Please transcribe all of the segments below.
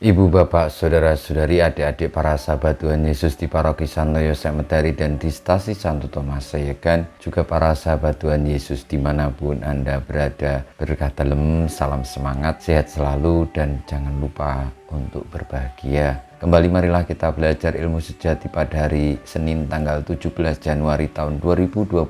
Ibu, bapak, saudara-saudari, adik-adik para sahabat Tuhan Yesus di Paroki Santo Yosef Medari dan di Stasi Santo Thomas Sayegan, juga para sahabat Tuhan Yesus dimanapun Anda berada, berkah dalam, salam semangat, sehat selalu, dan jangan lupa untuk berbahagia. Kembali marilah kita belajar ilmu sejati pada hari Senin tanggal 17 Januari tahun 2022.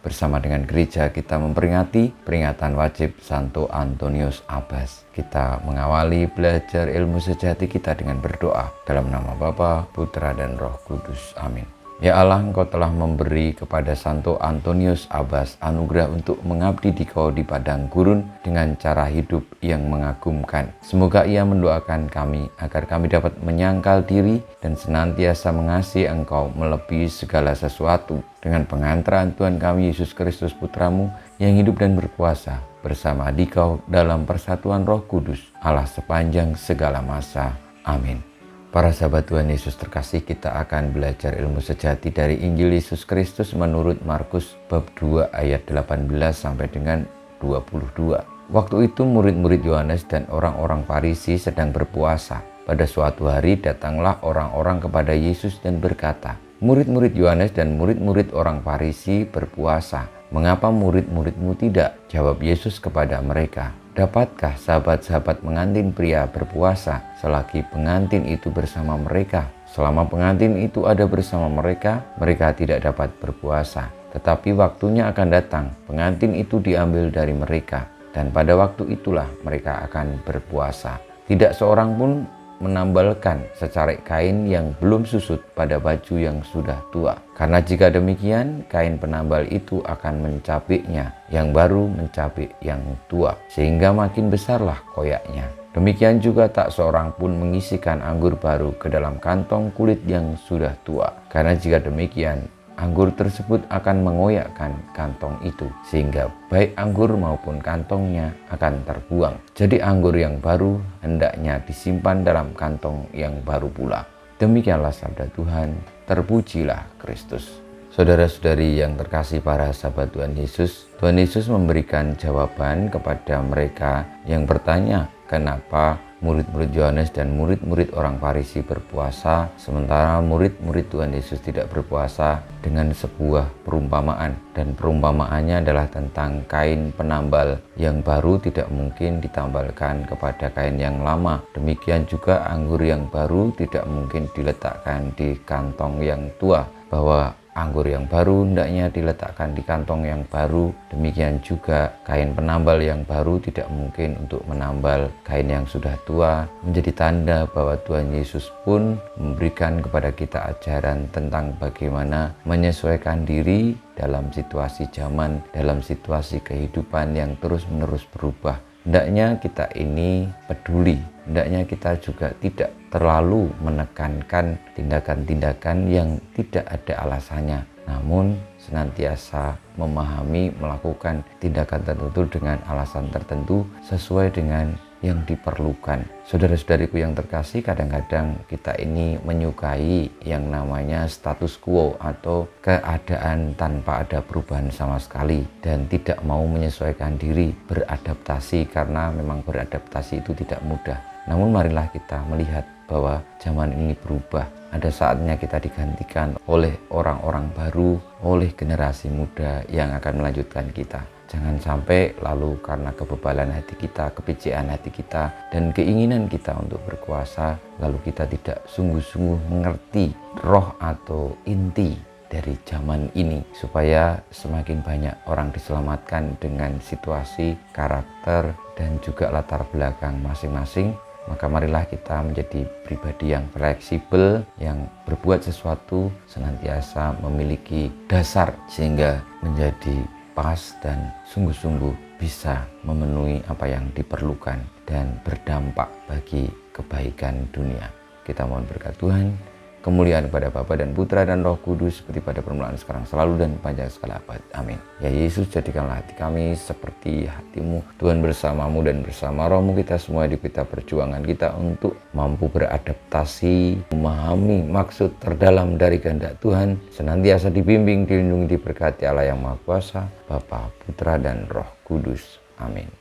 Bersama dengan gereja kita memperingati peringatan wajib Santo Antonius Abbas. Kita mengawali belajar ilmu sejati kita dengan berdoa dalam nama Bapa, Putra, dan Roh Kudus. Amin. Ya Allah, Engkau telah memberi kepada Santo Antonius Abbas anugerah untuk mengabdi Dikau di padang gurun dengan cara hidup yang mengagumkan. Semoga ia mendoakan kami agar kami dapat menyangkal diri dan senantiasa mengasihi Engkau melebihi segala sesuatu dengan pengantaran Tuhan kami Yesus Kristus Putramu yang hidup dan berkuasa bersama Dikau dalam persatuan Roh Kudus, Allah sepanjang segala masa. Amin. Para sahabat Tuhan Yesus terkasih, kita akan belajar ilmu sejati dari Injil Yesus Kristus menurut Markus bab 2 ayat 18 sampai dengan 22. Waktu itu murid-murid Yohanes dan orang-orang Farisi sedang berpuasa. Pada suatu hari datanglah orang-orang kepada Yesus dan berkata, "Murid-murid Yohanes dan murid-murid orang Farisi berpuasa. Mengapa murid-muridmu tidak?" Jawab Yesus kepada mereka, "Dapatkah sahabat-sahabat pengantin pria berpuasa selagi pengantin itu bersama mereka? Selama pengantin itu ada bersama mereka, mereka tidak dapat berpuasa. Tetapi waktunya akan datang, pengantin itu diambil dari mereka, dan pada waktu itulah mereka akan berpuasa. Tidak seorang pun menambalkan secarik kain yang belum susut pada baju yang sudah tua. Karena jika demikian, kain penambal itu akan mencapiknya, yang baru mencapik yang tua, sehingga makin besarlah koyaknya. Demikian juga tak seorang pun mengisikan anggur baru ke dalam kantong kulit yang sudah tua. Karena jika demikian, anggur tersebut akan mengoyakkan kantong itu, sehingga baik anggur maupun kantongnya akan terbuang. Jadi anggur yang baru hendaknya disimpan dalam kantong yang baru pula." Demikianlah sabda Tuhan, terpujilah Kristus. Saudara-saudari yang terkasih para sahabat Tuhan Yesus memberikan jawaban kepada mereka yang bertanya, kenapa murid-murid Yohanes dan murid-murid orang Farisi berpuasa, sementara murid-murid Tuhan Yesus tidak berpuasa, dengan sebuah perumpamaan. Dan perumpamaannya adalah tentang kain penambal yang baru tidak mungkin ditambalkan kepada kain yang lama. Demikian juga anggur yang baru tidak mungkin diletakkan di kantong yang tua, bahwa anggur yang baru hendaknya diletakkan di kantong yang baru. Demikian juga kain penambal yang baru tidak mungkin untuk menambal kain yang sudah tua. Menjadi tanda bahwa Tuhan Yesus pun memberikan kepada kita ajaran tentang bagaimana menyesuaikan diri dalam situasi zaman, dalam situasi kehidupan yang terus-menerus berubah. Hendaknya kita ini peduli, hendaknya kita juga tidak terlalu menekankan tindakan-tindakan yang tidak ada alasannya, namun senantiasa memahami melakukan tindakan tertentu dengan alasan tertentu sesuai dengan yang diperlukan. Saudara-saudariku yang terkasih, kadang-kadang kita ini menyukai yang namanya status quo atau keadaan tanpa ada perubahan sama sekali, dan tidak mau menyesuaikan diri, beradaptasi, karena memang beradaptasi itu tidak mudah. Namun marilah kita melihat bahwa zaman ini berubah. Ada saatnya kita digantikan oleh orang-orang baru, oleh generasi muda yang akan melanjutkan kita. Jangan sampai lalu karena kebebalan hati kita, kepicikan hati kita, dan keinginan kita untuk berkuasa, lalu kita tidak sungguh-sungguh mengerti roh atau inti dari zaman ini, supaya semakin banyak orang diselamatkan dengan situasi, karakter, dan juga latar belakang masing-masing. Maka marilah kita menjadi pribadi yang fleksibel, yang berbuat sesuatu senantiasa memiliki dasar sehingga menjadi pas dan sungguh-sungguh bisa memenuhi apa yang diperlukan dan berdampak bagi kebaikan dunia. Kita mohon berkat Tuhan, kemuliaan kepada Bapa dan Putra dan Roh Kudus, seperti pada permulaan, sekarang, selalu, dan panjang segala abad. Amin. Ya Yesus, jadikanlah hati kami seperti hati-Mu. Tuhan, bersama-Mu dan bersama Roh-Mu kita semua hidup kita, perjuangan kita untuk mampu beradaptasi, memahami maksud terdalam dari kehendak Tuhan, senantiasa dibimbing, dilindungi, diberkati Allah yang Maha Kuasa, Bapa, Putra, dan Roh Kudus. Amin.